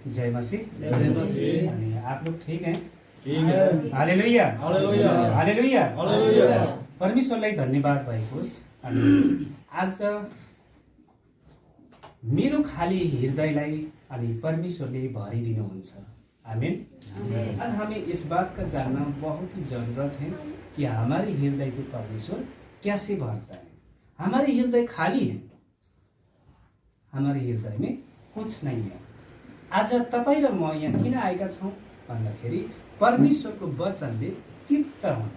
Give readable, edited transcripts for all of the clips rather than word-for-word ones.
जय मसीह। जय मसीह। आप लोग ठीक हैं? ठीक है। हालेलुया हालेलुया। हालेलुया हालेलुया। परमेश्वरलाई धन्यवाद भएको होस्। अनि आज मेरो खाली हृदयलाई अनि परमेश्वरले भरिदिनुहुन्छ। आमीन। आज हमें इस बात का जानना बहुत ही ज़रूरत है कि हमारे हृदय को परमेश्वर कैसे भरता है। हमारे हृदय खाली है, हमारे हृदय में कुछ नहीं है। आज तपाईं र म यहाँ किन आएका छौँ भन्दाखेरि परमेश्वरको वचनले तृप्त हुन,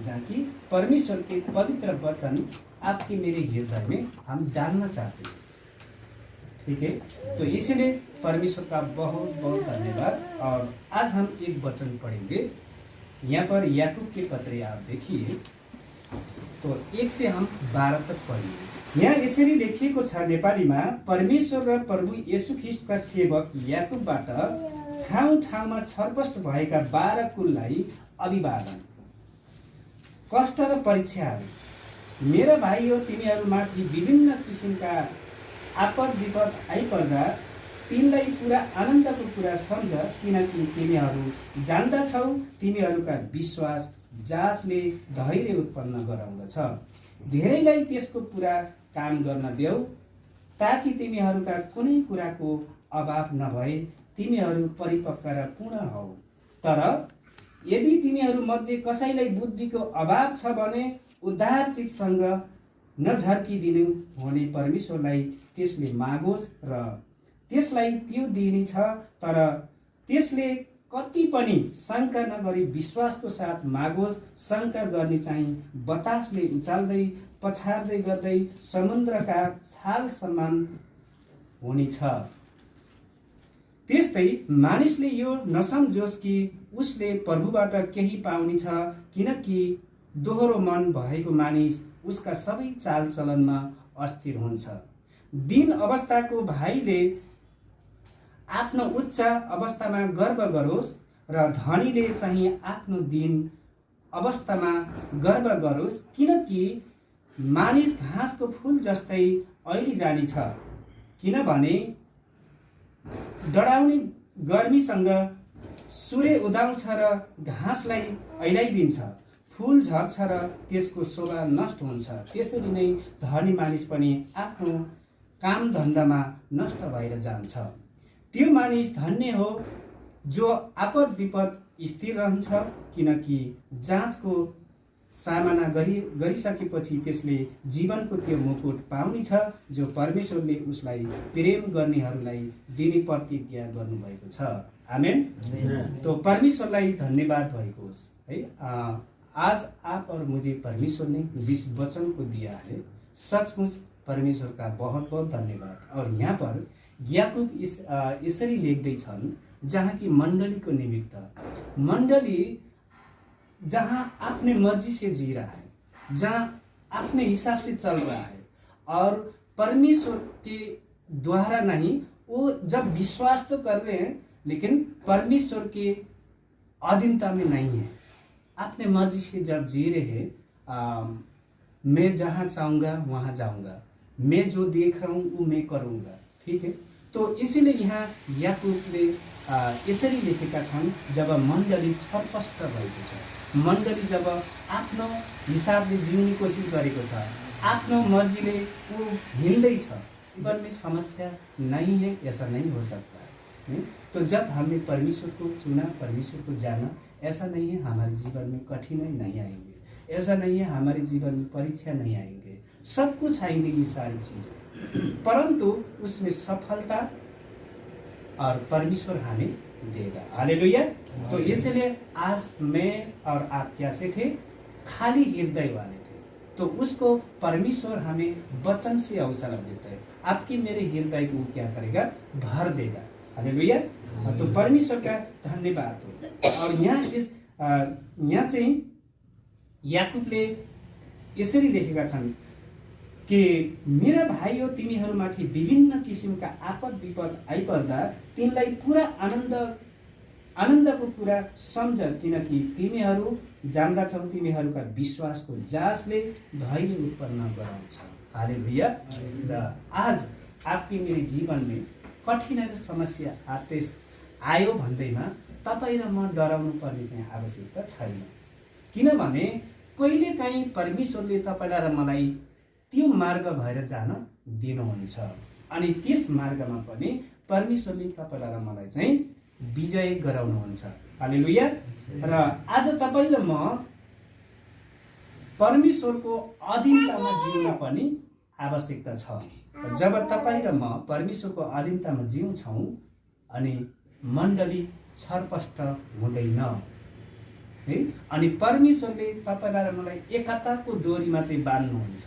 जहाँ कि परमेश्वर के पवित्र वचन आपके मेरे हृदय में हम डालना चाहते हैं। ठीक है, तो इसीलिए परमेश्वर का बहुत बहुत धन्यवाद। और आज हम एक वचन पढ़ेंगे यहाँ पर याकूब के पत्र आप देखिए, तो 1 से हम 12 तक पढ्यौं। यहाँ यसरी लेखिएको छ नेपालीमा, परमेश्वर र प्रभु येशू ख्रीष्टका सेवक याकूबबाट ठाउँ ठाउँमा छरपष्ट भएका 12 कुललाई अभिवादन। कष्ट र परीक्षाहरू मेरा भाइ हो, तिमीहरूमाथि विभिन्न किसिमका आपद विपद आइपर्दा तिमीलाई पुरा आनन्दको कुरा सम्झ, किनकि तिमीहरू जान्दछौ तिमीहरूका विश्वास जाँचले धैर्य उत्पन्न गराउँदछ। धेरैलाई त्यसको पुरा काम गर्न देऊ, ताकि तिमीहरूका कुनै कुराको अभाव नभए तिमीहरू परिपक्व र पूर्ण हौ। तर यदि तिमीहरू मध्ये कसैलाई बुद्धिको अभाव छ भने उद्धार चितसँग नझर्किदिनु भने परमेश्वरलाई त्यसले मागोस् र त्यसलाई त्यो दिइनेछ। तर त्यसले कति पनि शङ्का नगरी विश्वासको साथ मागोस्। शङ्का गर्ने चाहिँ बतासले उचाल्दै पछार्दै गर्दै समुद्रका छाल समान हुनेछ। त्यस्तै मानिसले यो नसम्झोस् कि उसले प्रभुबाट केही पाउनेछ, किनकि दोहोरो मन भएको मानिस उसका सबै चालचलनमा अस्थिर हुन्छ। दीन अवस्थाको भाइले आफ्नो उच्च अवस्थामा गर्व गरोस् र धनीले चाहिँ आफ्नो दीन अवस्थामा गर्व गरोस्, किनकि मानिस घाँसको फूल जस्तै ऐली जानेछ। किनभने डढाउने गर्मीसँग सूर्य उदाउँछ र घाँसलाई ऐलाइदिन्छ, फूल झर्छ र त्यसको शोभा नष्ट हुन्छ। त्यसरी नै धनी मानिस पनि आफ्नो काम धन्दामा नष्ट भएर जान्छ। त्यो मानिस धन्य हो जो आपद विपद स्थिर रहन्छ, किनकि जाँचको सामना गरिसकेपछि त्यसले जीवनको त्यो मुकुट पाउनेछ जो परमेश्वरले उसलाई प्रेम गर्नेहरूलाई दिने प्रतिज्ञा गर्नुभएको छ। आमेन। तो परमेश्वरलाई धन्यवाद भएको होस् है। आज आप और मुझे परमेश्वर ने जिस वचन को दिया है, सचमुच परमेश्वर का बहुत बहुत धन्यवाद। और यहाँ पर याकूब यसरी लेख्दैछन्, जहाँ की मंडली को निमित्त, मंडली जहाँ अपने मर्जी से जी रहा है, जहाँ अपने हिसाब से चल रहा है और परमेश्वर के द्वारा नहीं, वो जब विश्वास तो कर रहे हैं लेकिन परमेश्वर के अधीनता में नहीं है, अपने मर्जी से जब जी रहे हैं। मैं जहाँ चाहूँगा वहाँ जाऊँगा, मैं जो देख रहा हूँ वो मैं करूँगा। ठीक है, तो इसीलिए यहाँ याकूबले यसरी लेखेका छन्, जब मण्डली छरपष्ट भएको छ, मण्डली जब आफ्नो हिसाबले जिउने कोसिस गरेको छ, आफ्नो मर्जीले वो हिँड्दैछ, जीवन में समस्या नहीं है, ऐसा नहीं हो सकता है। तो जब हमने परमेश्वर को चुना, परमेश्वर को जाना, ऐसा नहीं है हमारे जीवन में कठिनाई नहीं आएंगे, ऐसा नहीं है हमारे जीवन में परीक्षा नहीं आएंगे, सब कुछ आएंगे ये सारी चीजें, परंतु उसमें सफलता और परमेश्वर हमें देगा। हालेलुया। तो इसलिए आज मैं और आप कैसे थे? खाली हृदय वाले थे, तो उसको परमेश्वर हमें वचन से हौसला देता है। आपकी मेरे हृदय को क्या करेगा? भर देगा। हालेलुया। तो परमेश्वर का धन्यवाद हो। और यहाँ चाहिँ याकूबले यसरी लेखेका छन् कि मेरा भाइ हो, तिमीहरूमाथि विभिन्न किसिमका आपद विपद आइपर्दा तिमीलाई पुरा आनन्दको कुरा सम्झ, किनकि तिमीहरू जान्दछौ तिमीहरूका विश्वासको जाँचले धैर्य उत्पन्न गराउँछ। हालेलुया। र आज आपके मेरे जीवन में कठिनाई र समस्या आयो भन्दैमा तपाईँ र म डराउनु पर्ने चाहिँ आवश्यकता छैन। किनभने कहिलेकाहीँ परमेश्वरले तपाईँलाई र मलाई त्यो मार्ग भएर जान दिनुहुन्छ अनि त्यस मार्गमा पनि परमेश्वरले तपाईँलाई र मलाई चाहिँ विजय गराउनुहुन्छ। हालेलुया। र आज तपाईँ र म परमेश्वरको अधीनतामा जिउन पनि आवश्यकता छ। जब तपाईँ र म परमेश्वरको अधीनतामा जिउँछौँ अनि मण्डली छरपष्ट हुँदैन है। अनि परमेश्वरले तपाईँलाई र मलाई एकताको डोरीमा चाहिँ बाँध्नुहुन्छ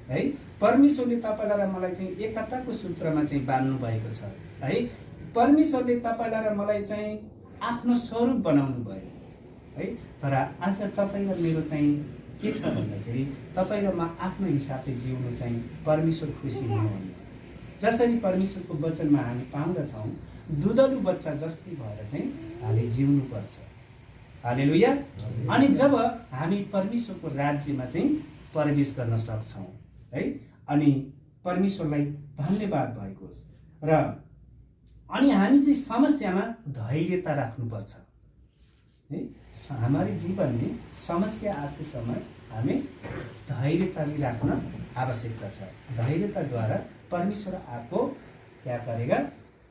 है। परमेश्वरले तपाईँलाई र मलाई चाहिँ एकताको सूत्रमा चाहिँ बाँध्नु भएको छ है। परमेश्वरले तपाईँलाई र मलाई चाहिँ आफ्नो स्वरूप बनाउनु भयो है। तर आज तपाईँ र मेरो चाहिँ के छ भन्दाखेरि तपाईँ र म आफ्नो हिसाबले जिउनु चाहिँ परमेश्वर खुसी हुनुहुन्न। जसरी परमेश्वरको वचनमा हामी पाउँदछौँ दुधलु बच्चा जस्तै भएर चाहिँ हामी जिउनु पर्छ। हालेलुया। अनि जब हामी परमेश्वरको राज्यमा चाहिँ प्रवेश गर्न सक्छौँ है। अनि परमेश्वरलाई धन्यवाद भएको होस्। र अनि हामी चाहिँ समस्यामा धैर्यता राख्नुपर्छ है। हमारे जीवन में समस्या आते समय हमें धैर्यता भी रखना आवश्यकता है। धैर्यता द्वारा परमेश्वर आपको क्या करेगा,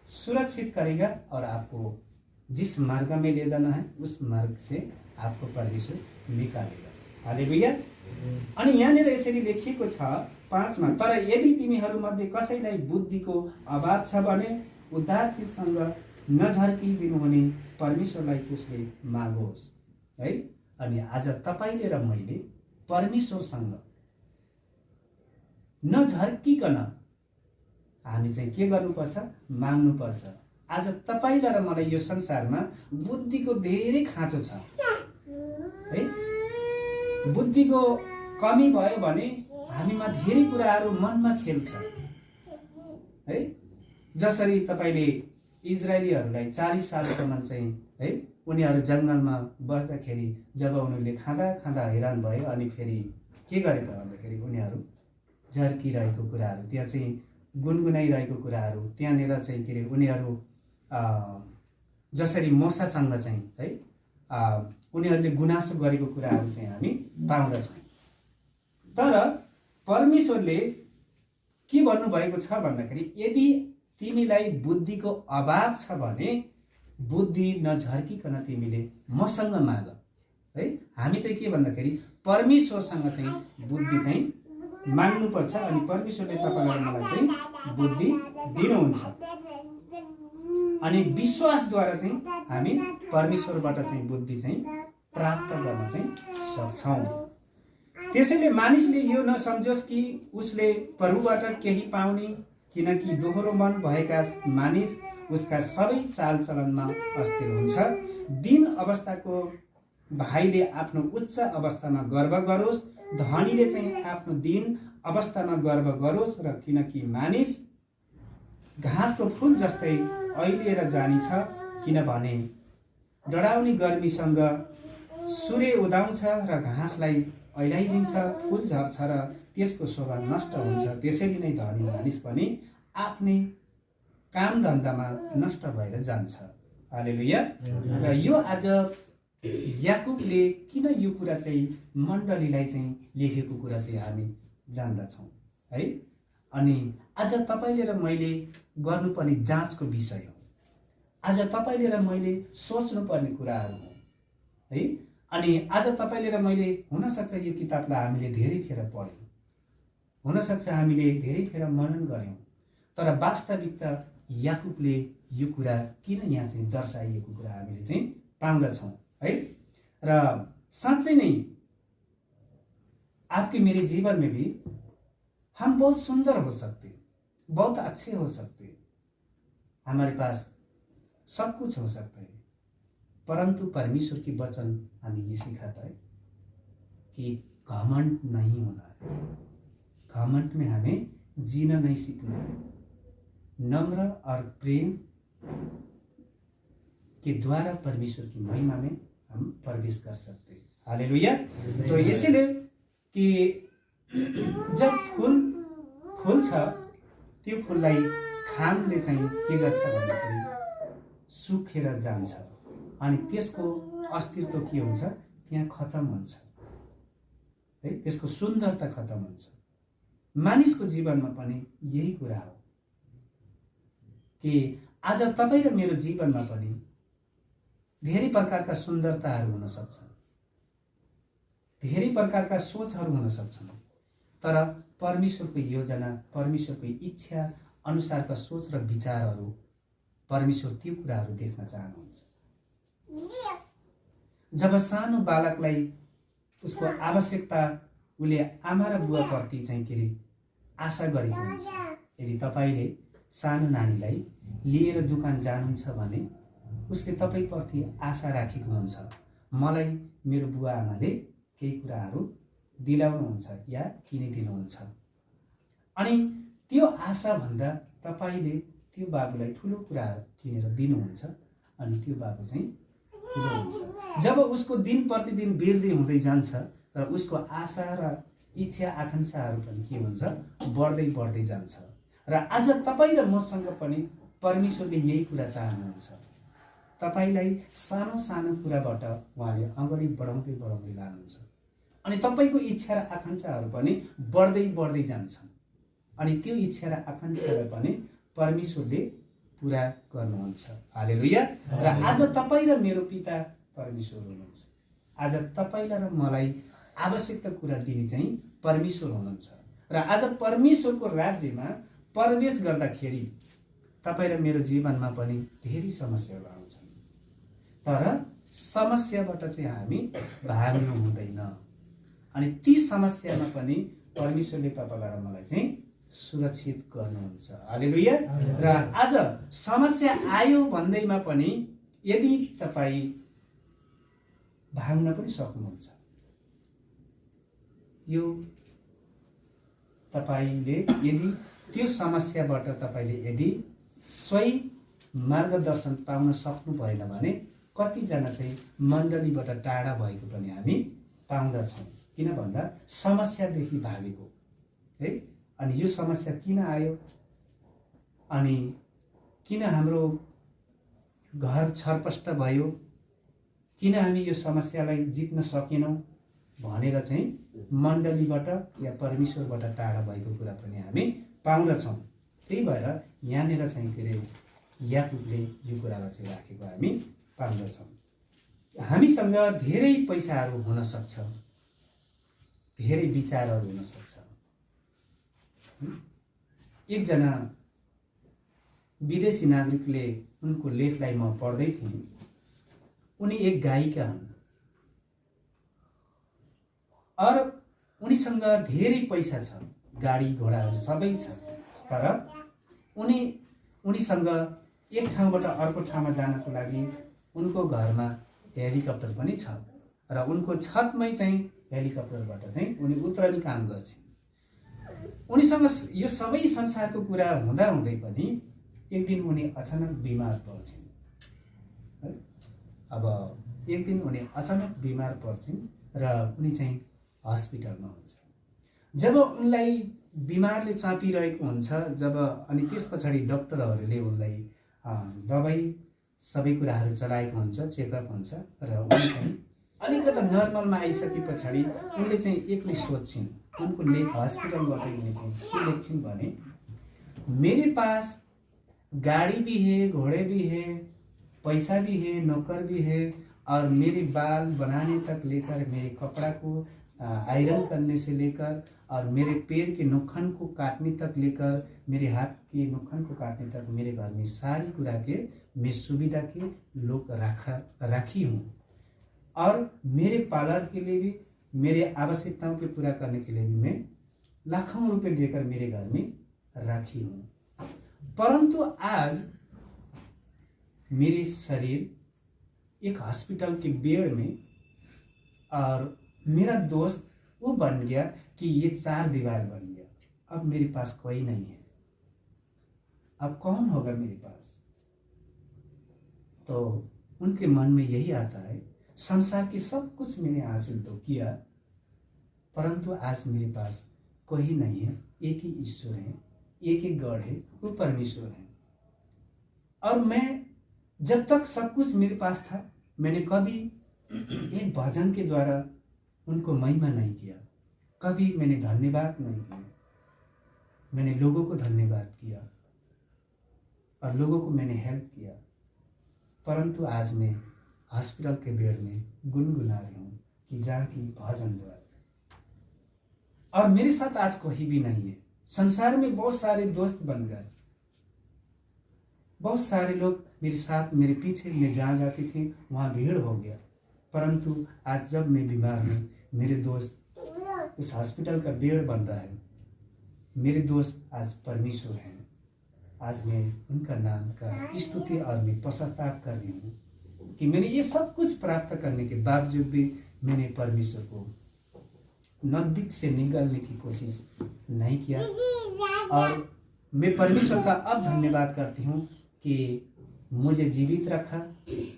सुरक्षित करेगा और आपको जिस मार्ग में ले जाना है उस मार्ग से आपको परमेश्वर निकालेगा। हालेलुया। अनि यहाँनिर यसरी लेखिएको छ 5 मा, तर यदि तिमीहरूमध्ये कसैलाई बुद्धिको अभाव छ भने उद्धार चिजसँग नझर्किदिनुहुने परमेश्वरलाई त्यसले मागोस् है। अनि आज तपाईले र मैले परमेश्वरसँग नझर्किकन हामी चाहिँ के गर्नुपर्छ, माग्नुपर्छ। आज तपाईलाई र मलाई यो संसारमा बुद्धिको धेरै खाँचो छ है। बुद्धिको कमी भयो भने हामीमा धेरै कुराहरू मनमा खेल्छ है। जसरी तपाईले इजरायलीहरूलाई 40 सालसम्म चाहिँ है उनीहरू जङ्गलमा बस्दाखेरि जब उनीहरूले खाँदा खाँदा हैरान भयो अनि फेरि के गरे त भन्दाखेरि उनीहरू झर्किरहेको कुराहरू, त्यहाँ चाहिँ गुनगुनाइरहेको कुराहरू, त्यहाँनिर चाहिँ के अरे उनीहरू जसरी मोसासँग चाहिँ है उनीहरूले गुनासो गरेको कुराहरू चाहिँ हामी पाउँदछौँ। तर परमेश्वरले के भन्नुभएको छ भन्दाखेरि यदि तिमीलाई बुद्धिको अभाव छ भने बुद्धि नझर्किकन तिमीले मसँग माग है। हामी चाहिँ के भन्दाखेरि परमेश्वरसँग चाहिँ बुद्धि चाहिँ माग्नुपर्छ अनि परमेश्वरले तपाईलाई मलाई चाहिँ बुद्धि दिनुहुन्छ। अनि विश्वासद्वारा चाहिँ हामी परमेश्वरबाट चाहिँ बुद्धि चाहिँ प्राप्त गर्न चाहिँ सक्छौँ। त्यसैले मानिसले यो नसम्झोस् कि उसले प्रभुबाट केही पाउने, किनकि दोहोरो मन भएका मानिस उसका सबै चालचलनमा अस्थिर हुन्छ। दीन अवस्थाको भाइले आफ्नो उच्च अवस्थामा गर्व गरोस्, धनीले चाहिँ आफ्नो दीन अवस्थामा गर्व गरोस्। र किनकि मानिस घाँसको फूल जस्तै ऐलिएर जानेछ, किनभने डराउने गर्मीसँग सूर्य उदाउँछ र घाँसलाई ऐलाइदिन्छ, फूल झर्छ र त्यसको शोभा नष्ट हुन्छ। त्यसरी नै धनी मानिस पनि आफ्नै काम धन्दामा नष्ट भएर जान्छ। हालेलुया। र यो आज याकुबले किन यो कुरा चाहिँ मण्डलीलाई चाहिँ लेखेको कुरा चाहिँ हामी जान्दछौँ है। अनि आज तपाईले र मैले गर्नुपर्ने जाँचको विषय हो। आज तपाईले र मैले सोच्नुपर्ने कुराहरू हो है। अनि आज तपाईले र मैले हुनसक्छ यो किताबलाई हामीले धेरै फेर पढ्यौँ, हुनसक्छ हामीले धेरै फेर मनन गर्यौँ, तर वास्तविकता याकुबले यो कुरा किन यहाँ चाहिँ दर्शाइएको कुरा हामीले चाहिँ पाउँदछौँ है। र साँच्चै नै आपके मेरे जीवन में भी हम बहुत सुंदर हो सकते, बहुत अच्छे हो सकते, हमारे पास सब कुछ हो सकता है, परंतु परमेश्वर की वचन हमें ये सिखाता है कि घमंड नहीं होना है। घमंड में हमें जीना नहीं सीखना है। नम्र और प्रेम के द्वारा परमेश्वर की महिमा में हम प्रवेश कर सकते हैं। हालेलुया। तो इसलिए कि जब फूल छ त्यो फूललाई घामले चाहिँ के गर्छ भन्दाखेरि सुकेर जान्छ अनि त्यसको अस्तित्व के हुन्छ, त्यहाँ खतम हुन्छ है, त्यसको सुन्दरता खतम हुन्छ। मानिसको जीवनमा पनि यही कुरा हो कि आज तपाईँ र मेरो जीवनमा पनि धेरै प्रकारका सुन्दरताहरू हुन सक्छन्, धेरै प्रकारका सोचहरू हुन सक्छन्, तर परमेश्वरको योजना, परमेश्वरको इच्छा अनुसारका सोच र विचारहरू परमेश्वर त्यो कुराहरू देख्न चाहनुहुन्छ। जब सानो बालकलाई उसको आवश्यकता उसले आमा र बुवाप्रति चाहिँ के अरे आशा गरेको हुन्छ। यदि तपाईँले सानो नानीलाई लिएर दोकान जानुहुन्छ भने उसले तपाईँप्रति आशा राखेको हुन्छ, मलाई मेरो बुवा आमाले केही कुराहरू दिलाउनुहुन्छ या किनिदिनुहुन्छ। अनि त्यो आशा भन्दा तपाईँले त्यो बाबुलाई ठुलो कुराहरू किनेर दिनुहुन्छ अनि त्यो बाबु चाहिँ ठुलो हुन्छ। जब उसको दिन प्रतिदिन वृद्धि हुँदै जान्छ र उसको आशा र इच्छा आकांक्षाहरू पनि के हुन्छ, बढ्दै बढ्दै जान्छ। र आज तपाईँ र मसँग पनि परमेश्वरले यही कुरा चाहनुहुन्छ। तपाईँलाई सानो सानो कुराबाट उहाँले अगाडि बढाउँदै बढाउँदै लानुहुन्छ अनि तपाईँको इच्छा र आकांक्षाहरू पनि बढ्दै बढ्दै जान्छन् अनि त्यो इच्छा र आकांक्षालाई पनि परमेश्वरले पुरा गर्नुहुन्छ। हालेलुया। र आज तपाईँ र मेरो पिता परमेश्वर हुनुहुन्छ। आज तपाईँलाई र मलाई आवश्यकता कुरा दिने चाहिँ परमेश्वर हुनुहुन्छ। र आज परमेश्वरको राज्यमा प्रवेश गर्दाखेरि तपाईँ र मेरो जीवनमा पनि धेरै समस्याहरू आउँछन्, तर समस्याबाट चाहिँ हामी भाग्नु हुँदैन अनि ती समस्यामा पनि परमेश्वरले तपाईँलाई र मलाई चाहिँ सुरक्षित गर्नुहुन्छ। हालेलुया। र आज समस्या आयो भन्दैमा पनि यदि तपाईँ भाग्न पनि सक्नुहुन्छ, यो तपाईले यदि त्यो समस्याबाट तपाईले यदि सही मार्गदर्शन पाउन सक्नु भएन भने कतिजना चाहिँ मण्डलीबाट टाढा भएको पनि हामी पाउँदछौँ। किन भन्दा समस्यादेखि भागेको है। अनि यो समस्या किन आयो अनि किन हाम्रो घर छरपष्ट भयो, किन हामी यो समस्यालाई जित्न सकेनौँ भनेर चाहिँ मण्डलीबाट या परमेश्वरबाट टाढा भएको कुरा पनि हामी पाउँदछौँ। त्यही भएर यहाँनिर चाहिँ के अरे याकुबले यो कुरालाई चाहिँ राखेको हामी पाउँदछौँ। हामीसँग धेरै पैसाहरू हुन सक्छ, धेरै विचारहरू हुन सक्छ। एकजना विदेशी नागरिकले उनको लेखलाई म पढ्दै थिएँ। उनी एक गायिका हुन् और उनीसँग धेरै पैसा छ, गाडी घोडाहरू सबै छ, तर उनीसँग एक ठाउँबाट अर्को ठाउँमा जानको लागि उनको घरमा हेलिकप्टर पनि छ र उनको छतमै चाहिँ हेलिकप्टरबाट चाहिँ उनी उत्रने काम गर्छन्। उनीसँग यो सबै संसारको कुरा हुँदा हुँदै पनि एक दिन उनी अचानक बिमार पर्छन्। अब एक दिन उनी अचानक बिमार पर्छन् र उनी चाहिँ हस्पिटलमा हुन्छ। जब उनलाई बिमारले चापिरहेको हुन्छ, जब अनि त्यस पछाडि डाक्टरहरूले उनलाई दबाई सबै कुराहरू चलाएको हुन्छ, चेकअप हुन्छ र उनी चाहिँ अलिकति नर्मलमा आइसके पछाडि उनले चाहिँ एक्लै सोध्छिन्। उनको लेख हस्पिटलबाट उनले चाहिँ के लेख्छिन् भने, मेरे पास गाड़ी भी है, घोड़े भी है, पैसा भी है, नौकर भी है और मेरे बाल बनाने तक लेकर मेरे कपड़ा को आयरन करने से लेकर और मेरे पैर के नोखन को काटने तक लेकर मेरे हाथ के नोखन को काटने तक मेरे घर में सारी कुरा के मैं सुविधा के लोग राखी हूँ और मेरे पार्लर के लिए भी, मेरे आवश्यकताओं के पूरा करने के लिए भी मैं लाखों रुपए देकर मेरे घर में राखी हूँ। परंतु आज मेरे शरीर एक हॉस्पिटल के बेड में और मेरा दोस्त वो बन गया कि ये चार दीवार बन गया। अब मेरे पास कोई नहीं है, अब कौन होगा मेरे पास? तो उनके मन में यही आता है, संसार की सब कुछ मैंने हासिल तो किया परंतु आज मेरे पास कोई नहीं है। एक ही ईश्वर है, एक ही गॉड है, वो परमेश्वर है। और मैं जब तक सब कुछ मेरे पास था, मैंने कभी एक भजन के द्वारा उनको महिमा नहीं किया, कभी मैंने धन्यवाद नहीं किया। मैंने लोगों को धन्यवाद किया और लोगों को मैंने हेल्प किया। परंतु आज मैं हॉस्पिटल के बेड में गुनगुना रही हूँ कि जहाँ की भजन द्वारा, और मेरे साथ आज कोई भी नहीं है। संसार में बहुत सारे दोस्त बन गए, बहुत सारे लोग मेरे साथ, मेरे पीछे मैं जहाँ जाती थी वहाँ भीड़ हो गया। परंतु आज जब मैं बीमार हूँ, मेरे दोस्त, उस हॉस्पिटल का बेड बन रहा है, मेरे दोस्त आज परमेश्वर हैं। आज मैं उनका नाम का स्तुति और मैं पश्चाताप कर रही हूँ कि मैंने ये सब कुछ प्राप्त करने के बावजूद भी मैंने परमेश्वर को नजदीक से निगलने की कोशिश नहीं किया। और मैं परमेश्वर का अब धन्यवाद करती हूँ कि मुझे जीवित रखा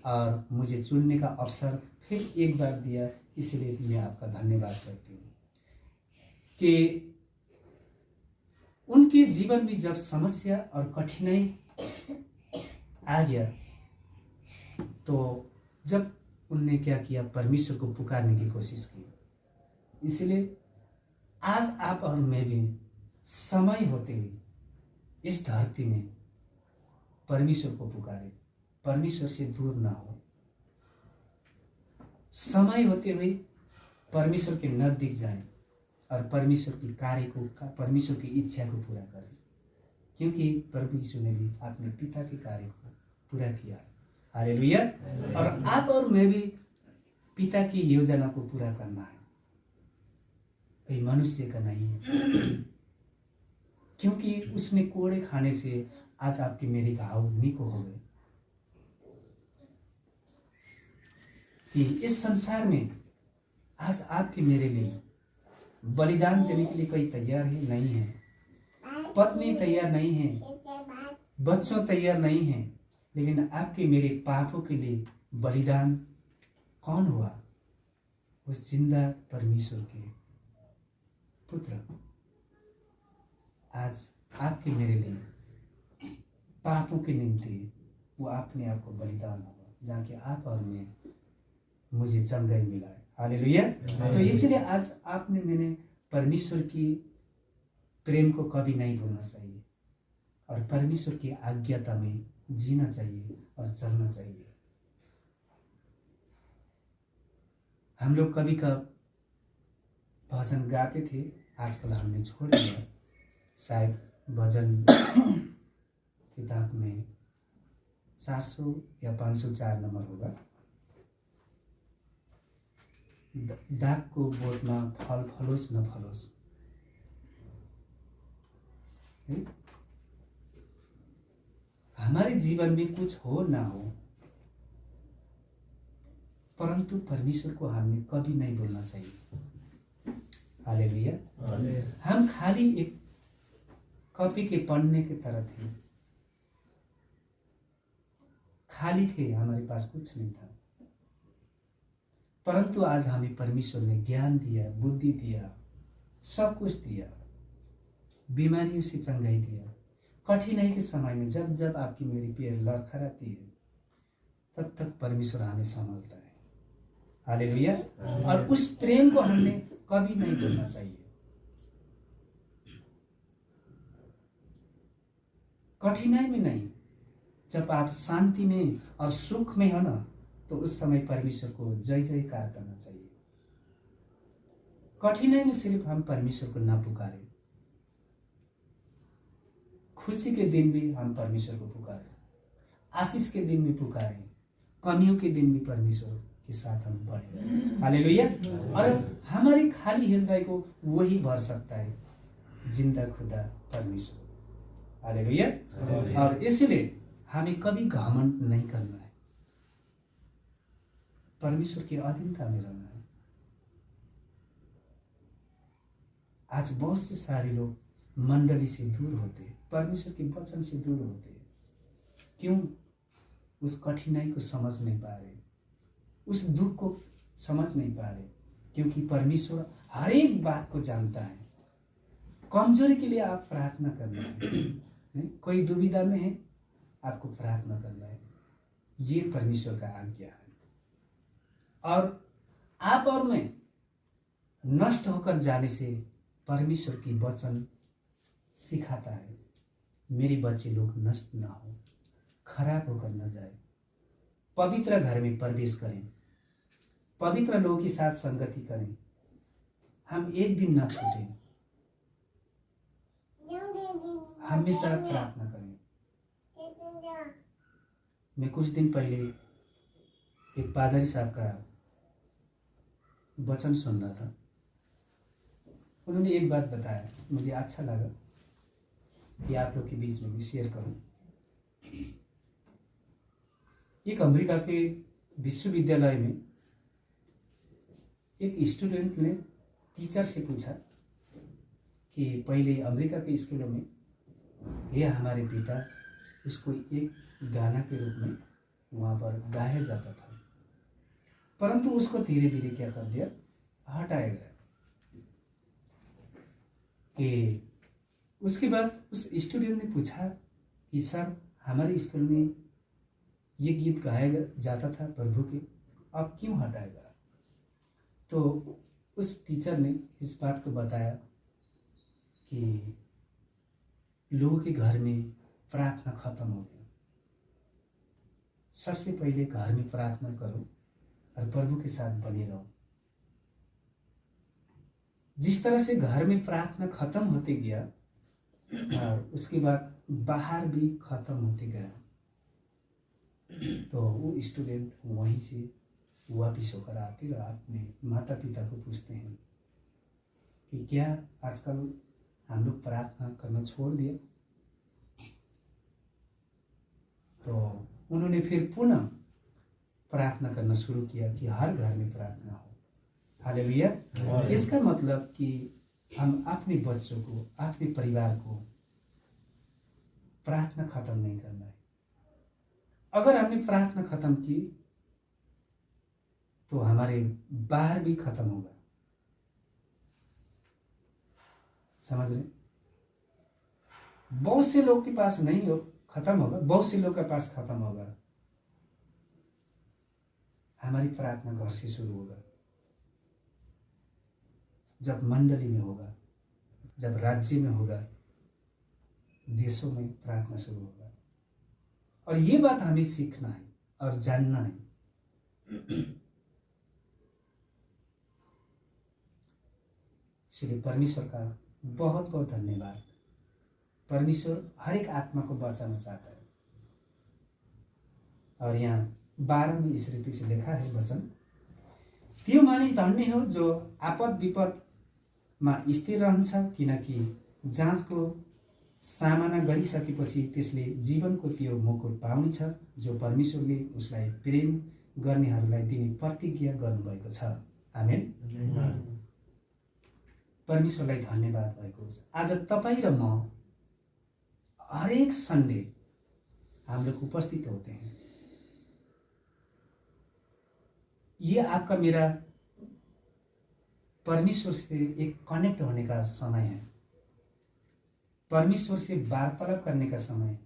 और मुझे चुनने का अवसर फिर एक बार दिया। इसलिए मैं आपका धन्यवाद करती हूँ कि उनके जीवन में जब समस्या और कठिनाई आ गया, तो जब उनने क्या किया, परमेश्वर को पुकारने की कोशिश की। इसलिए आज आप और मैं भी समय होते हुए इस धरती में परमेश्वर को पुकारे, परमेश्वर से दूर ना हो। समय होते हुए परमेश्वर के नजदीक जाएं और परमेश्वर की कार्य को, परमेश्वर की इच्छा को पूरा करें, क्योंकि प्रभु यीशु ने भी अपने पिता के कार्य को पूरा किया। हालेलुया। और आप और मैं भी पिता की योजना को पूरा करना है, कहीं मनुष्य का नहीं है। क्योंकि उसने कोड़े खाने से आज आपके मेरे घाव निको हो गए। कि इस संसार में आज आपके मेरे लिए बलिदान देने के लिए कोई तैयार है? नहीं है। पत्नी तैयार नहीं है, बच्चों तैयार नहीं है, लेकिन आपके मेरे पापों के लिए बलिदान कौन हुआ? उस जिंदा परमेश्वर के पुत्र आज आपके मेरे लिए पापों के निमित्त वो अपने आप को बलिदान हुआ, जहाँ कि आप और मैं, मुझे चंगाई मिला है। हालेलुया। तो इसलिए आज आपने मैंने परमेश्वर की प्रेम को कभी नहीं भूलना चाहिए और परमेश्वर की आज्ञाता में जीना चाहिए और चलना चाहिए। हम लोग कभी कब भजन गाते थे, आजकल हमने छोड़ दिया। शायद भजन किताब में 400 या 504 नंबर होगा, दाग को बोटमा फल फलोस् न फलोस्। हमारे जीवन में कुछ हो ना हो, परंतु परमेश्वर को हमें कभी नहीं बोलना चाहिए। हालेलुया। हम खाली एक कॉपी के पढ़ने की तरह थे, खाली थे, हमारे पास कुछ नहीं था। परंतु आज हमें परमेश्वर ने ज्ञान दिया, बुद्धि दिया, सब कुछ दिया, बीमारियों से चंगाई दिया। कठिनाई के समय में जब जब आपकी मेरी पैर लड़खड़ाती है, तब तक परमेश्वर हमें संभालता है। हालेलुया। और उस प्रेम को हमने कभी नहीं भूलना चाहिए। कठिनाई में नहीं, जब आप शांति में और सुख में हो ना, तो उस समय परमेश्वर को जय जयकार करना चाहिए। कठिनाई में सिर्फ हम परमेश्वर को ना पुकारें, खुशी के दिन भी हम परमेश्वर को पुकारें, आशीष के दिन भी पुकारें, कमियों के दिन भी परमेश्वर के साथ हम बढ़े। हालेलुया। और हमारे खाली हृदय को वही भर सकता है, जिंदा खुदा परमेश्वर। हालेलुया। और इसलिए हमें कभी घमंड नहीं करना है, परमेश्वर की अधीनता में रहना है। आज बहुत से सारे लोग मंडली से दूर होते, परमेश्वर के वचन से दूर होते। क्यों? उस कठिनाई को समझ नहीं पा रहे, उस दुख को समझ नहीं पा रहे, क्योंकि परमेश्वर हर एक बात को जानता है। कमजोरी के लिए आप प्रार्थना करना है। कोई दुविधा में है, आपको प्रार्थना करना है। ये परमेश्वर का आज्ञा है। और आप और मैं नष्ट होकर जाने से परमेश्वर की वचन सिखाता है, मेरे बच्चे लोग नष्ट ना हो, खराब होकर न जाए, पवित्र घर में प्रवेश करें, पवित्र लोगों के साथ संगति करें, हम एक दिन न छूटें, हमेशा प्रार्थना करें। मैं कुछ दिन पहले एक पादरी साहब का वचन सुन रहा था। उन्होंने एक बात बताया, मुझे अच्छा लगा कि आप लोग के बीच में भी शेयर करूं। एक अमेरिका के विश्वविद्यालय में एक स्टूडेंट ने टीचर से पूछा कि पहले अमेरिका के स्कूलों में ये हमारे पिता, उसको एक गाना के रूप में वहाँ पर गाया जाता था, परंतु उसको धीरे धीरे क्या कर दिया, हटाया गया। कि उसके बाद उस स्टूडेंट ने पूछा कि सर, हमारे स्कूल में ये गीत गाया जाता था प्रभु के, अब क्यों हटाया गया? तो उस टीचर ने इस बात को बताया कि लोगों के घर में प्रार्थना खत्म हो गया। सबसे पहले घर में प्रार्थना करो और प्रभु के साथ बने रहो। जिस तरह से घर में प्रार्थना खत्म होते गया और उसके बाद बाहर भी खत्म होते गया, तो वो स्टूडेंट वहीं से वापिस होकर आते और अपने माता पिता को पूछते हैं कि क्या आजकल हम लोग प्रार्थना करना छोड़ दिया? तो उन्होंने फिर पुनः प्रार्थना करना शुरू किया कि हर घर में प्रार्थना हो। हालेलुया। इसका मतलब कि हम अपने बच्चों को, अपने परिवार को प्रार्थना खत्म नहीं करना है। अगर हमने प्रार्थना खत्म की तो हमारे बाहर भी खत्म होगा। समझ रहे? बहुत से लोग के पास नहीं हो, खत्म होगा, बहुत से लोग के पास खत्म होगा। हमारी प्रार्थना घर से शुरू होगा, जब मंडली में होगा, जब राज्य में होगा, देशों में प्रार्थना शुरू होगा। और ये बात हमें सीखना है और जानना है। इसलिए परमेश्वर का बहुत बहुत धन्यवाद। परमेश्वर हर एक आत्मा को बचाना चाहता है। और यहाँ 12 में इस रीति से लिखा है वचन, त्यो मानिस धन्य हो जो आपद विपदमा स्थिर रहन्छ, किनकि जाँचको सामना गरिसकेपछि त्यसले जीवनको त्यो मुकुट पाउनेछ जो परमेश्वरले उसलाई प्रेम गर्नेहरूलाई दिने प्रतिज्ञा गर्नुभएको छ। आमेन। परमेश्वरलाई धन्यवाद भएको होस्। आज तपाईँ र म हरेक संडे हम लोग उपस्थित होते हैं। ये आपका मेरा परमेश्वर से एक कनेक्ट होने का समय है, परमेश्वर से वार्तालाप करने का समय है।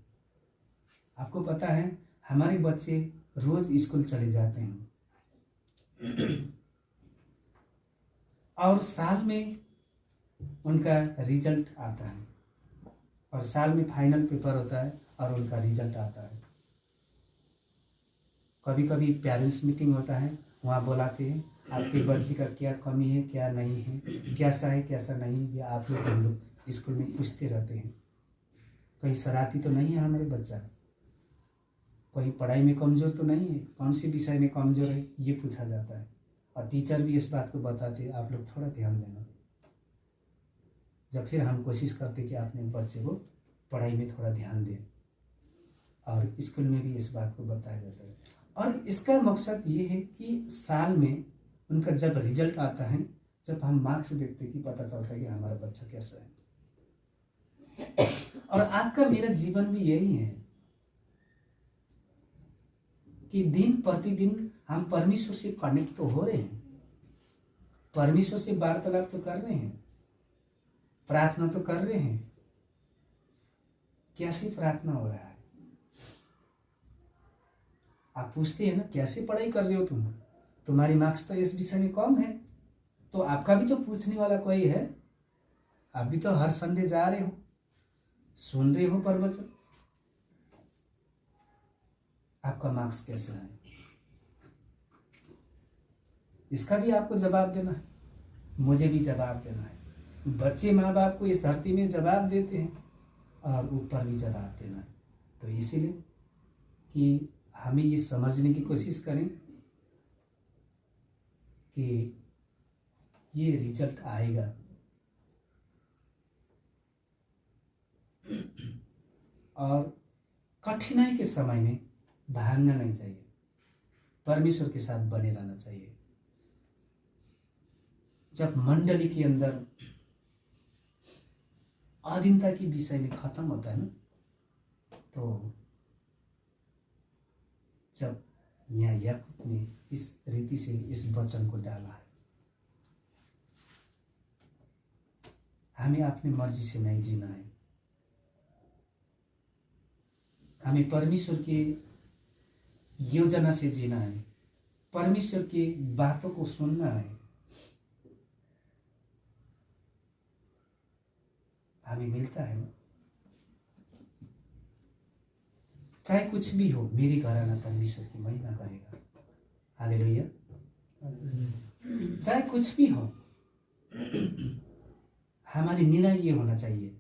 आपको पता है हमारे बच्चे रोज स्कूल चले जाते हैं और साल में उनका रिजल्ट आता है और साल में फाइनल पेपर होता है और उनका रिजल्ट आता है। कभी कभी पेरेंट्स मीटिंग होता है, वहाँ बुलाते हैं आपके बच्चे का क्या कमी है, क्या नहीं है, कैसा है कैसा नहीं, ये आप लोग हम लोग स्कूल में पूछते रहते हैं। कहीं शरारती तो नहीं है हमारे बच्चा, कहीं पढ़ाई में कमज़ोर तो नहीं है, कौन सी विषय में कमज़ोर है, ये पूछा जाता है। और टीचर भी इस बात को बताते हैं, आप लोग थोड़ा ध्यान देना। जब फिर हम कोशिश करते कि अपने बच्चे को पढ़ाई में थोड़ा ध्यान दें, और स्कूल में भी इस बात को बताया जाता है। और इसका मकसद ये है कि साल में उनका जब रिजल्ट आता है, जब हम मार्क्स देखते कि पता चलता है कि हमारा बच्चा कैसा है। और आपका मेरा जीवन भी यही है कि दिन प्रतिदिन हम परमेश्वर से कनेक्ट तो हो रहे हैं, परमेश्वर से वार्तालाप तो कर रहे हैं, प्रार्थना तो कर रहे हैं। कैसी प्रार्थना हो रहा है? आप पूछते हैं ना, कैसे पढ़ाई कर रहे हो तुम, तुम्हारी मार्क्स तो इस विषय में कम है। तो आपका भी तो पूछने वाला कोई है। आप भी तो हर संडे जा रहे हो, सुन रहे हो प्रवचन, आपका मार्क्स कैसा है, इसका भी आपको जवाब देना है, मुझे भी जवाब देना है। बच्चे माँ बाप को इस धरती में जवाब देते हैं और ऊपर भी जवाब देना है। तो इसीलिए कि हमें ये समझने की कोशिश करें कि ये रिजल्ट आएगा। और कठिनाई के समय में भागना नहीं चाहिए, परमेश्वर के साथ बने रहना चाहिए। जब मंडली के अंदर अधीनता के विषय में खत्म होता है ना, तो जब यहाँ याकूब ने इस रीति से इस वचन को डाला है, हमें अपनी मर्जी से नहीं जीना है, हमें परमेश्वर की योजना से जीना है, परमेश्वर की बातों को सुनना है। हमें मिलता है ना, चाहे कुछ भी हो, मेरी घराना परमेश्वर की महिमा करेगा। हालेलुया। चाहे कुछ भी हो, हमारी निर्णय ये होना चाहिए,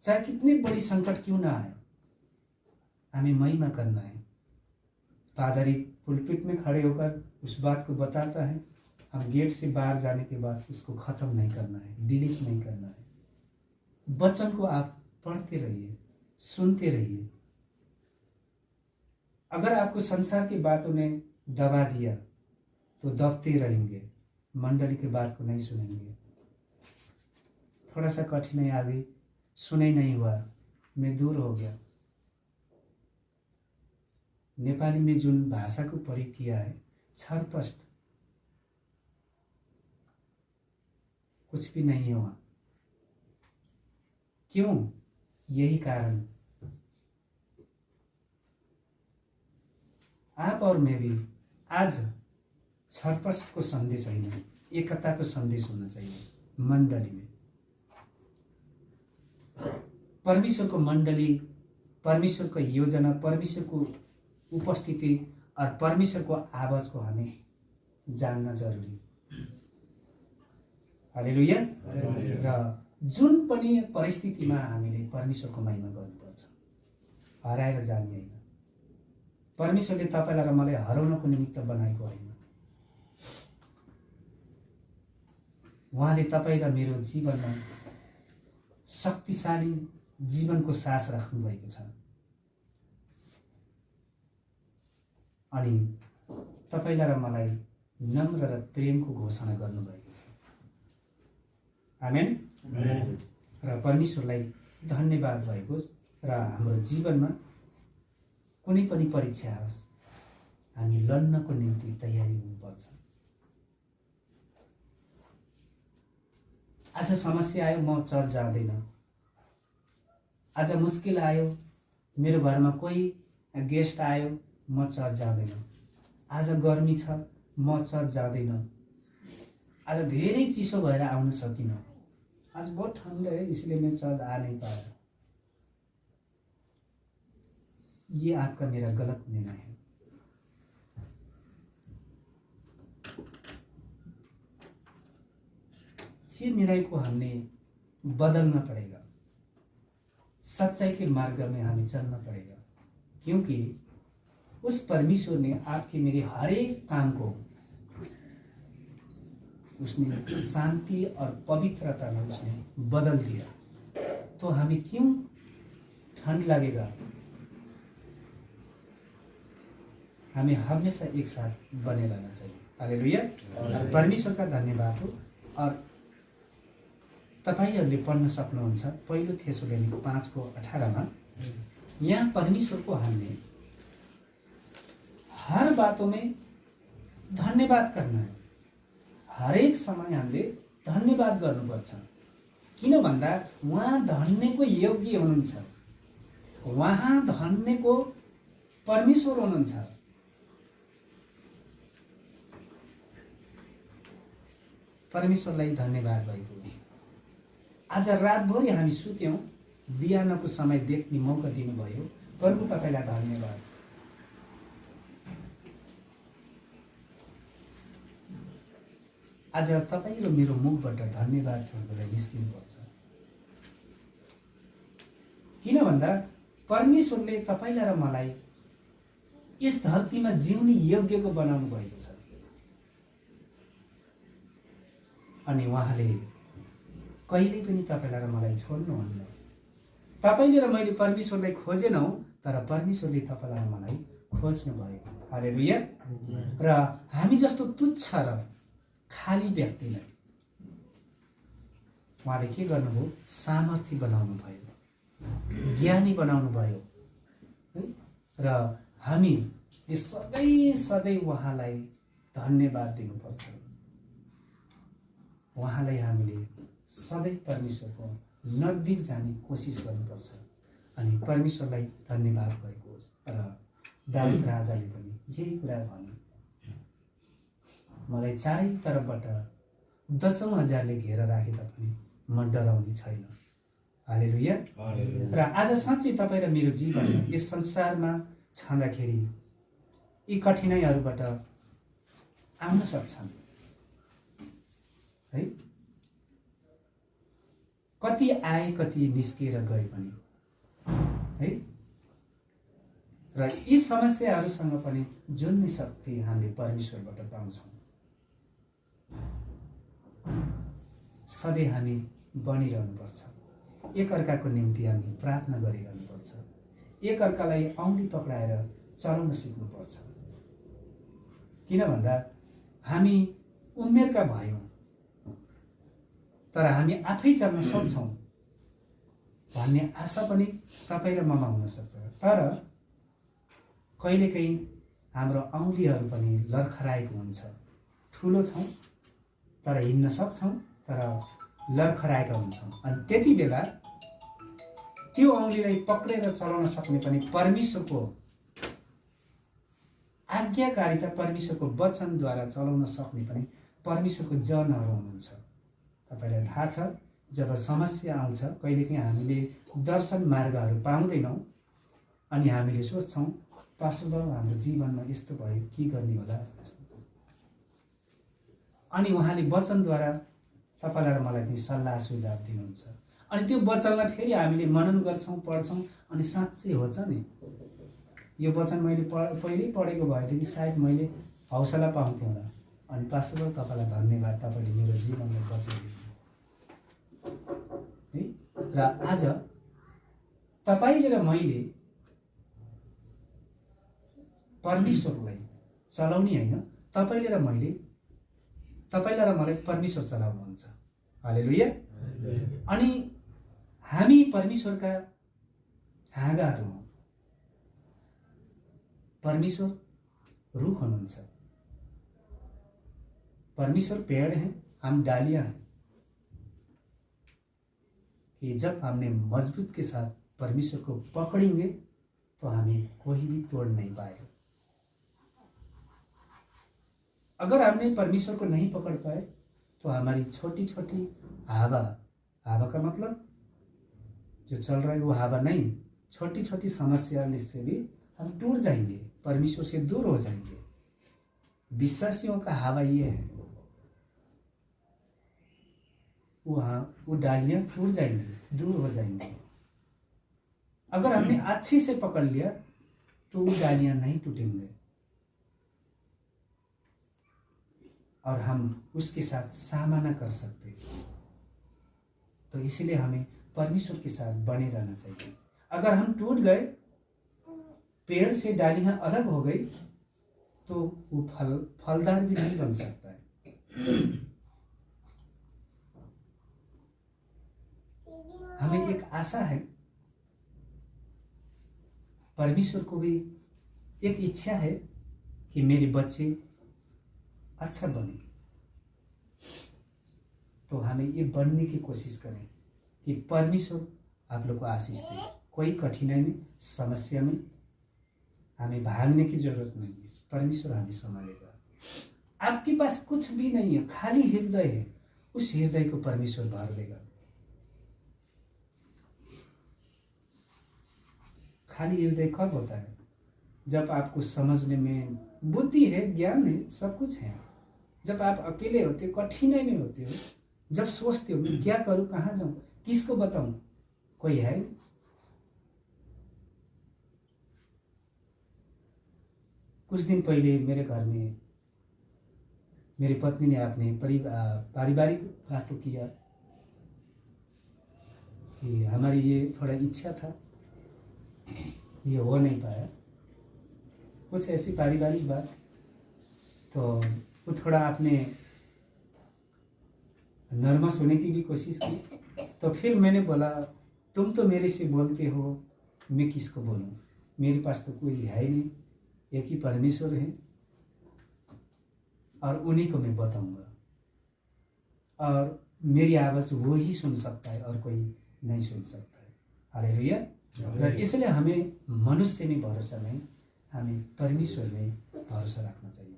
चाहे कितनी बड़ी संकट क्यों ना आए, हमें महिमा करना है। पादरी पुलपिट में खड़े होकर उस बात को बताता है, हम गेट से बाहर जाने के बाद उसको खत्म नहीं करना है, डिलीट नहीं करना है। वचन को आप पढ़ते रहिए, सुनते रहिए। अगर आपको संसार की बातों ने दबा दिया तो दबते रहेंगे, मंडली की बात को नहीं सुनेंगे। थोड़ा सा कठिनाई आ गई, सुनाई नहीं हुआ, मैं दूर हो गया। नेपाली में जुन भाषा को प्रयोग किया है, छरपष्ट, कुछ भी नहीं है वहां। क्यों? यही कारण, आप और मैं भी आज छरपष्ट को संदेश होइन, एकता को संदेश होना चाहिए मंडली में। परमेश्वर को मंडली, परमेश्वर को योजना, परमेश्वर को उपस्थिति और परमेश्वर को आवाज को हमें जानना जरूरी। हालेलुया। र जुन पनि परिस्थितिमा हामीले परमेश्वरको महिमा गर्नुपर्छ, हराएर जाने होइन। परमेश्वरले तपाईलाई र मलाई हराउनको निमित्त बनाएको होइन। उहाँले तपाईँ र मेरो जीवनमा शक्तिशाली जीवनको सास राख्नु भएको छ अनि तपाईलाई र मलाई नम्र र प्रेमको घोषणा गर्नुभएको छ। आमेन। र परमेश्वरलाई धन्यवाद भएको र हाम्रो जीवनमा कुनै पनि परीक्षा आओस्, हामी लड्नको निम्ति तयारी हुनुपर्छ। आज समस्या आयो, म चर्च जाँदैन। आज मुस्किल आयो, मेरो घरमा कोही गेस्ट आयो, म चर्च जाँदैन। आज गर्मी छ, म चर्च जाँदैन। आज धेरै चिसो भएर आउन सकिनँ, आज बहुत ठंडा है इसलिए मैं चर्च आ नहीं पाया। ये आपका मेरा गलत निर्णय है। ये निर्णय को हमने बदलना पड़ेगा, सच्चाई के मार्ग में हमें चलना पड़ेगा, क्योंकि उस परमेश्वर ने आपके मेरे हर एक काम को उसने शांति और पवित्रता में उसने बदल दिया। तो हमें क्यों ठंड लगेगा? हमें हमेशा एक साथ बने रहना चाहिए। हालेलुया। परमेश्वर का धन्यवाद हो। और तपाईहरुले पढ्न सक्नुहुन्छ पहिलो थेसलोनिक 5:18 यहाँ परमेश्वर को हमने हर बातों में धन्यवाद करना है। हरेक समय हामीले धन्यवाद गर्नुपर्छ। किन भन्दा उहाँ धन्यको योग्य हुनुहुन्छ। उहाँ धन्यको परमेश्वर हुनुहुन्छ। परमेश्वरलाई धन्यवाद भएको होस्। आज रातभरि हामी सुत्यौँ, बिहानको समय देख्ने मौका दिनुभयो। प्रभु तपाईँलाई धन्यवाद। आज तपाईँ र मेरो मुखबाट धन्यवाद प्रभुलाई निस्किनुपर्छ। किन भन्दा परमेश्वरले तपाईँलाई र मलाई यस धरतीमा जिउने योग्यको बनाउनु भएको छ। अनि उहाँले कहिले पनि तपाईँलाई र मलाई छोड्नुहुन्न। तपाईँले र मैले परमेश्वरलाई खोजेनौँ, तर परमेश्वरले तपाईँलाई र मलाई खोज्नु भयो। हालेलुया। र हामी जस्तो तुच्छ र खाली व्यक्तिलाई उहाँले के गर्नुभयो? सामर्थ्य बनाउनु भयो, ज्ञानी बनाउनु भयो। र हामी यो सधैँ उहाँलाई धन्यवाद दिनुपर्छ। उहाँलाई हामीले सधैँ परमेश्वरको नजिक जाने कोसिस गर्नुपर्छ। अनि परमेश्वरलाई धन्यवाद भएको होस्। र दाउद राजाले पनि यही कुरा भने, मलाई चारै तर्फबाट 10,000ले घेर राखे तापनि म डराउने छैन। हालेलुया। र आज साँच्चै तपाईँ र मेरो जीवनमा यस संसारमा छँदाखेरि यी कठिनाइहरूबाट आउन सक्छन् है। कति आए कति निस्केर गए पनि है। र यी समस्याहरूसँग पनि जुन्ने शक्ति हामीले परमेश्वरबाट पाउँछौँ। सधैँ हामी बनिरहनुपर्छ। एकअर्काको निम्ति हामी प्रार्थना गरिरहनुपर्छ। एकअर्कालाई औँली पक्राएर चलाउन सिक्नुपर्छ। किन भन्दा हामी उमेरका भयौँ, तर हामी आफै चल्न सक्छौँ भन्ने आशा पनि तपाईँ र ममा हुन सक्छ। तर कहिलेकाहीँ हाम्रो औँलीहरू पनि लर्खराएको हुन्छ। ठुलो छौँ तर हिँड्न सक्छौँ, तर लर्खराएका हुन्छौँ। अनि त्यति बेला त्यो औँलीलाई पक्रेर चलाउन सक्ने पनि परमेश्वरको आज्ञाकारिता, परमेश्वरको वचनद्वारा चलाउन सक्ने पनि परमेश्वरको जनहरू हुनुहुन्छ। तपाईँलाई थाहा छ, जब समस्या आउँछ कहिलेकाहीँ हामीले दर्शन मार्गहरू पाउँदैनौँ अनि हामीले सोच्छौँ, पास्टर बाबु हाम्रो जीवनमा यस्तो भयो, के गर्ने होला। अनि उहाँले वचनद्वारा तपाईँलाई र मलाई चाहिँ सल्लाह सुझाव दिनुहुन्छ। अनि त्यो वचनलाई फेरि हामीले मनन गर्छौँ, पढ्छौँ, अनि साँच्चै हो छ नि, यो वचन मैले पहिल्यै पढेको भएदेखि सायद मैले हौसला पाउँथेँ होला। अनि पास्टर बाबु तपाईँलाई धन्यवाद, तपाईँले मेरो जीवनलाई बचाइदिनु है। र आज तपाईँले र मैले परमेश्वरलाई चलाउने होइन, तपाईँले र मैले, तपाईँलाई र मलाई परमेश्वर चलाउनुहुन्छ। हालेलुया। अनि हामी परमेश्वरका हाँगाहरू हौँ। परमेश्वर रुख हुनुहुन्छ, परमेश्वर पेड़ हैं, हम डालियां हैं। कि जब हमने मजबूत के साथ परमेश्वर को पकड़ेंगे तो हमें कोई भी तोड़ नहीं पाएगा। अगर हमने परमेश्वर को नहीं पकड़ पाए तो हमारी छोटी छोटी हवा का मतलब जो चल रहा है वो हवा नहीं, छोटी छोटी समस्या से भी हम टूट जाएंगे, परमेश्वर से दूर हो जाएंगे। विश्वासियों का हवा ये है, वो डालियां टूट जाएंगी, दूर हो जाएंगी। अगर हमने अच्छे से पकड़ लिया तो वो डालियां नहीं टूटेंगे और हम उसके साथ सामना कर सकते। तो इसलिए हमें परमेश्वर के साथ बने रहना चाहिए। अगर हम टूट गए, पेड़ से डालियां अलग हो गई, तो वो फलदार भी नहीं बन सकता है। हमें एक आशा है, परमेश्वर को भी एक इच्छा है कि मेरे बच्चे अच्छा बने। तो हमें ये बनने की कोशिश करें कि परमेश्वर आप लोग को आशीष दे। कोई कठिनाई में, समस्या में हमें भागने की जरूरत नहीं है। परमेश्वर हमें संभालेगा। आपके पास कुछ भी नहीं है, खाली हृदय है, उस हृदय को परमेश्वर भर देगा। खाली हृदय कब होता है? जब आपको समझने में बुद्धि है, ज्ञान है, सब कुछ है। जब आप अकेले होते हो, कठिनाई में होते हो, जब सोचते हो मैं क्या करूं, कहाँ जाऊं, किसको बताऊं, कोई है नहीं। कुछ दिन पहले मेरे घर में मेरी पत्नी ने अपने पारिवारिक बातों किया कि हमारी ये थोड़ा इच्छा था, ये हो नहीं पाया, कुछ ऐसी पारिवारिक बात। तो वो थोड़ा आपने नर्वस होने की भी कोशिश की। तो फिर मैंने बोला, तुम तो मेरे से बोलते हो, मैं किसको बोलूं, मेरे पास तो कोई है ही नहीं, एक ही परमेश्वर है और उन्हीं को मैं बताऊंगा, और मेरी आवाज़ वो ही सुन सकता है और कोई नहीं सुन सकता है। हालेलुया। इसलिए हमें मनुष्य में भरोसा नहीं, हमें परमेश्वर में भरोसा रखना चाहिए,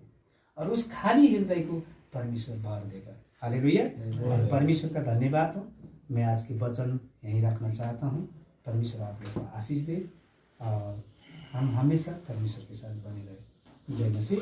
और उस खाली हृदय को परमेश्वर भर देगा। हालेलुया। और परमेश्वर का धन्यवाद हो। मैं आज के वचन यहीं रखना चाहता हूँ। परमेश्वर आप लोगों को आशीष दे और हम हमेशा परमेश्वर के साथ बने रहे। जय मसीह।